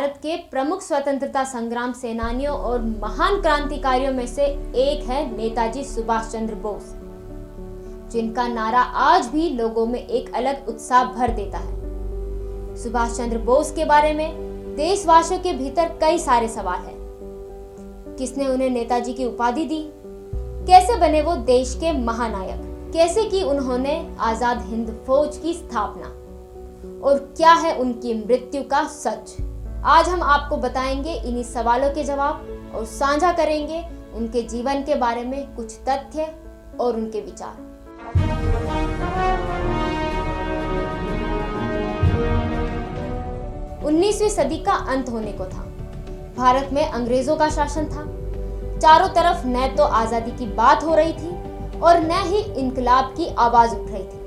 भारत के प्रमुख स्वतंत्रता संग्राम सेनानियों और महान क्रांतिकारियों में से एक है नेताजी सुभाष चंद्र बोस, जिनका नारा आज भी लोगों में एक अलग उत्साह भर देता है। सुभाष चंद्र बोस के बारे में देशवासियों के भीतर कई सारे सवाल हैं। किसने उन्हें नेताजी की उपाधि दी? कैसे बने वो देश के महानायक? कैसे की उन्होंने आजाद हिंद फौज की स्थापना? और क्या है उनकी मृत्यु का सच? आज हम आपको बताएंगे इन्हीं सवालों के जवाब और साझा करेंगे उनके जीवन के बारे में कुछ तथ्य और उनके विचार। 19वीं सदी का अंत होने को था। भारत में अंग्रेजों का शासन था। चारों तरफ न तो आजादी की बात हो रही थी और न ही इनकलाब की आवाज उठ रही थी।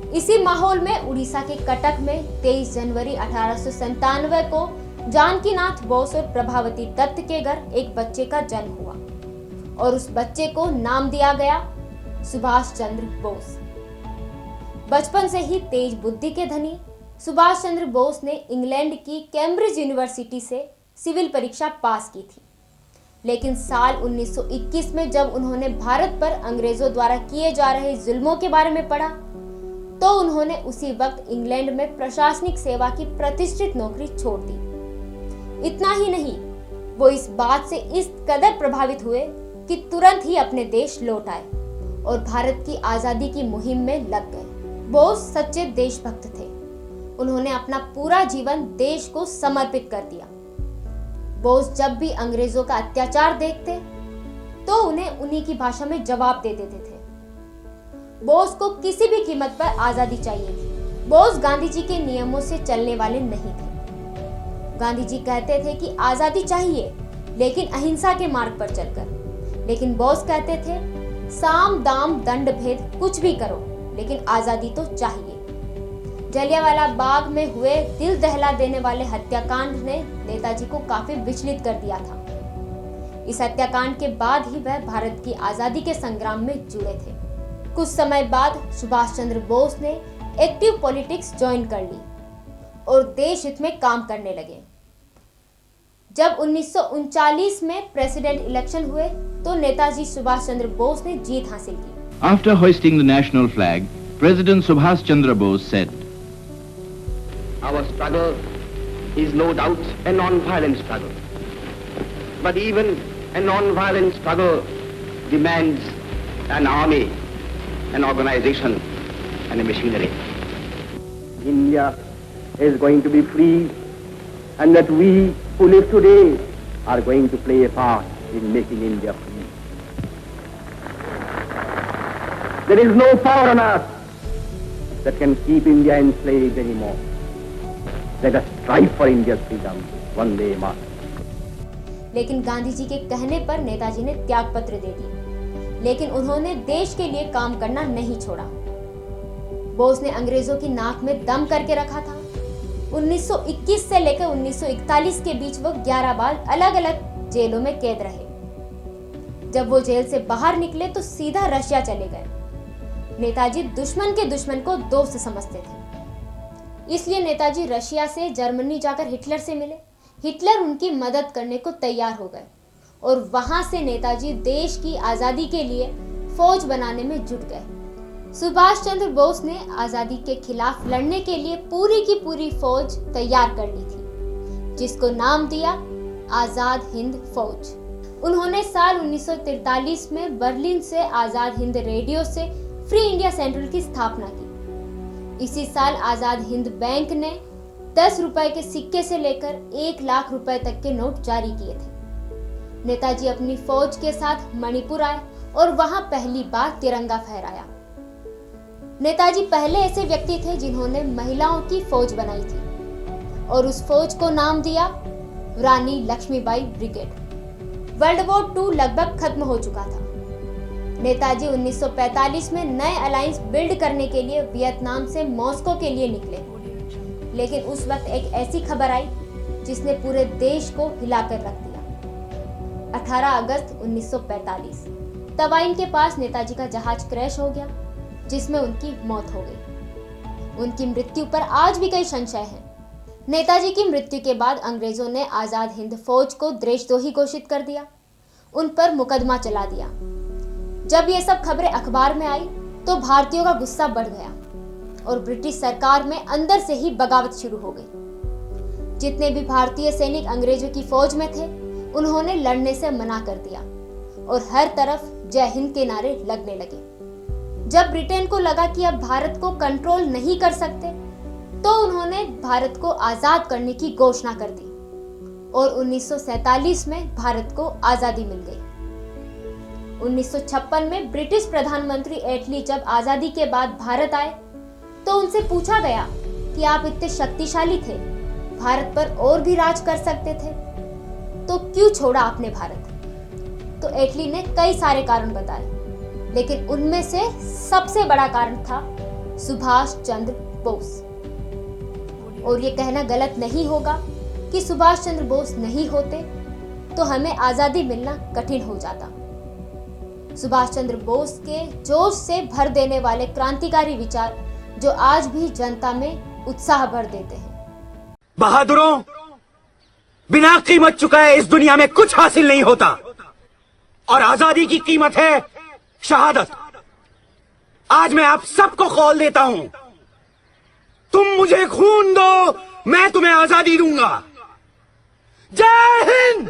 इसी माहौल में उड़ीसा के कटक में 23 जनवरी 1897 को जानकीनाथ बोस और प्रभावती दत्त के घर एक बच्चे का जन्म हुआ और उस बच्चे को नाम दिया गया सुभाष चंद्र बोस। बचपन से ही तेज बुद्धि के धनी सुभाष चंद्र बोस ने इंग्लैंड की कैम्ब्रिज यूनिवर्सिटी से सिविल परीक्षा पास की थी, लेकिन साल 1921 में जब उन्होंने भारत पर अंग्रेजों द्वारा किए जा रहे जुल्मों के बारे में पढ़ा तो उन्होंने उसी वक्त इंग्लैंड में प्रशासनिक सेवा की प्रतिष्ठित नौकरी छोड़ दी। इतना ही नहीं, वो इस बात से इस कदर प्रभावित हुए कि तुरंत ही अपने देश लौट आए और भारत की आजादी की मुहिम में लग गए। बोस सच्चे देशभक्त थे। उन्होंने अपना पूरा जीवन देश को समर्पित कर दिया। बोस जब भी अंग्रेजों का अत्याचार देखते तो उन्हें उन्हीं की भाषा में जवाब दे देते थे। बोस को किसी भी कीमत पर आजादी चाहिए थी। बोस गांधी जी के नियमों से चलने वाले नहीं थे। गांधी जी कहते थे कि आजादी चाहिए, लेकिन अहिंसा के मार्ग पर चलकर। लेकिन बोस कहते थे साम दाम दंड भेद कुछ भी करो, लेकिन आजादी तो चाहिए। जलियांवाला बाग में हुए दिल दहला देने वाले हत्याकांड ने नेताजी को काफी विचलित कर दिया था। इस हत्याकांड के बाद ही वह भारत की आजादी के संग्राम में जुड़े थे। कुछ समय बाद सुभाष चंद्र बोस ने एक्टिव पॉलिटिक्स ज्वाइन कर ली और देश हित में काम करने लगे। जब 1939 में प्रेसिडेंट इलेक्शन हुए तो नेताजी सुभाष चंद्र बोस ने जीत हासिल की। After hoisting the national flag, President Subhash Chandra Bose said, "Our struggle is no doubt a non-violent struggle, but even a non-violent struggle demands an army, an organization and a machinery. India is going to be free, and that we who live today are going to play a part in making India free. There is no power on earth that can keep India enslaved anymore. Let us strive for India's freedom, one day must." लेकिन गांधी जी के कहने पर नेताजी ने त्याग पत्र दे दिया, लेकिन उन्होंने देश के लिए काम करना नहीं छोड़ा। बोस ने अंग्रेजों की नाक में दम करके रखा था। 1921 से लेकर 1941 के बीच वो 11 बार अलग अलग जेलों में कैद रहे। जब वो जेल से बाहर निकले तो सीधा रशिया चले गए। नेताजी दुश्मन के दुश्मन को दोस्त समझते थे, इसलिए नेताजी रशिया से जर्मनी जाकर हिटलर से मिले। हिटलर उनकी मदद करने को तैयार हो गए और वहां से नेताजी देश की आजादी के लिए फौज बनाने में जुट गए। सुभाष चंद्र बोस ने आजादी के खिलाफ लड़ने के लिए पूरी की पूरी फौज तैयार कर ली थी, जिसको नाम दिया आजाद हिंद फौज। उन्होंने साल 1943 में बर्लिन से आजाद हिंद रेडियो से फ्री इंडिया सेंट्रल की स्थापना की। इसी साल आजाद हिंद बैंक ने 10 रुपए के सिक्के से लेकर 1 लाख रुपए तक के नोट जारी किए थे। नेताजी अपनी फौज के साथ मणिपुर आए और वहां पहली बार तिरंगा फहराया। नेताजी पहले ऐसे व्यक्ति थे जिन्होंने महिलाओं की फौज बनाई थी और उस फौज को नाम दिया रानी लक्ष्मीबाई ब्रिगेड। वर्ल्ड वॉर 2 लगभग खत्म हो चुका था। नेताजी 1945 में नए अलायंस बिल्ड करने के लिए वियतनाम से मॉस्को के लिए निकले, लेकिन उस वक्त एक ऐसी खबर आई जिसने पूरे देश को हिलाकर रख दिया। 18 अगस्त 1945 तवाइन के पास नेताजी का जहाज क्रैश हो गया, जिसमें उनकी मौत हो गई। उनकी मृत्यु पर आज भी कई संशय हैं। नेताजी की मृत्यु के बाद अंग्रेजों ने आजाद हिंद फौज को देशद्रोही घोषित कर दिया, उन पर मुकदमा चला दिया। जब ये सब खबरें अखबार में आई तो भारतीयों का गुस्सा बढ़ गया और ब्रिटिश सरकार में अंदर से ही बगावत शुरू हो गई। जितने भी भारतीय सैनिक अंग्रेजों की फौज में थे, उन्होंने लड़ने से मना कर दिया और हर तरफ जय हिंद के नारे लगने लगे। जब ब्रिटेन को लगा कि अब भारत को कंट्रोल नहीं कर सकते, तो उन्होंने भारत को आजाद करने की घोषणा कर दी और 1947 में भारत को आजादी मिल गई। 1956 में ब्रिटिश प्रधानमंत्री एटली जब आजादी के बाद भारत आए तो उनसे पूछा गया कि आप इतने शक्तिशाली थे, भारत पर और भी राज कर सकते थे, तो क्यों छोड़ा आपने भारत? तो एटली ने कई सारे कारण बताए, लेकिन उनमें से सबसे बड़ा कारण था सुभाष चंद्र बोस। और ये कहना गलत नहीं होगा कि सुभाष चंद्र बोस नहीं होते तो हमें आजादी मिलना कठिन हो जाता। सुभाष चंद्र बोस के जोश से भर देने वाले क्रांतिकारी विचार जो आज भी जनता में उत्साह भर देते हैं। बहादुरों, बिना कीमत चुकाए इस दुनिया में कुछ हासिल नहीं होता और आजादी की कीमत है शहादत। आज मैं आप सबको कॉल देता हूं, तुम मुझे खून दो, मैं तुम्हें आजादी दूंगा। जय हिंद।